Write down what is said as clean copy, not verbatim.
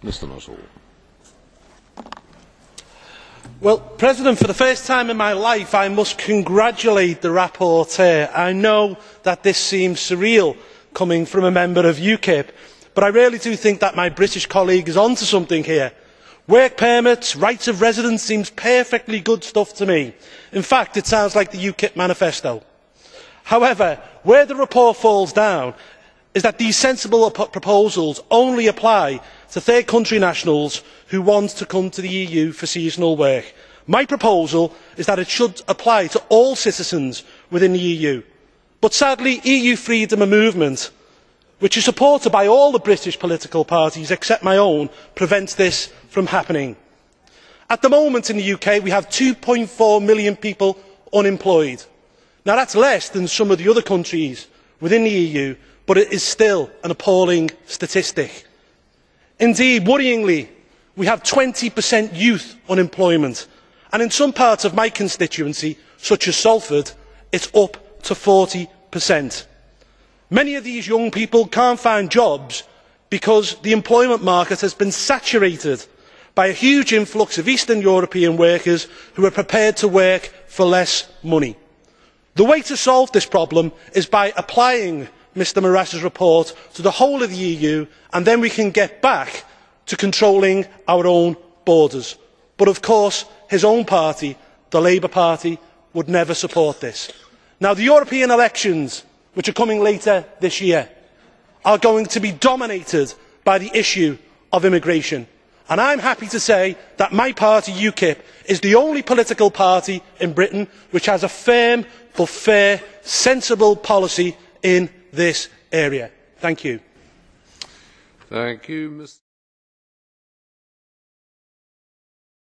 Mr. Nuttall. Well, President, for the first time in my life I must congratulate the rapporteur. I know that this seems surreal coming from a member of UKIP, but I really do think that my British colleague is onto something here. Work permits, rights of residence seems perfectly good stuff to me. In fact, it sounds like the UKIP manifesto. However, where the report falls down is that these sensible proposals only apply to third country nationals who want to come to the EU for seasonal work. My proposal is that it should apply to all citizens within the EU. But sadly, EU freedom of movement, which is supported by all the British political parties except my own, prevents this from happening. At the moment in the UK we have 2.4 million people unemployed. Now that is less than some of the other countries within the EU, but it is still an appalling statistic. Indeed, worryingly, we have 20% youth unemployment, and in some parts of my constituency, such as Salford, it is up to 40%. Many of these young people cannot find jobs because the employment market has been saturated by a huge influx of Eastern European workers who are prepared to work for less money. The way to solve this problem is by applying Mr Moraes' report to the whole of the EU, and then we can get back to controlling our own borders. But of course his own party, the Labour Party, would never support this. Now, the European elections, which are coming later this year, are going to be dominated by the issue of immigration, and I am happy to say that my party, UKIP, is the only political party in Britain which has a firm but fair, sensible policy in this area. Thank you. Thank you, Mr.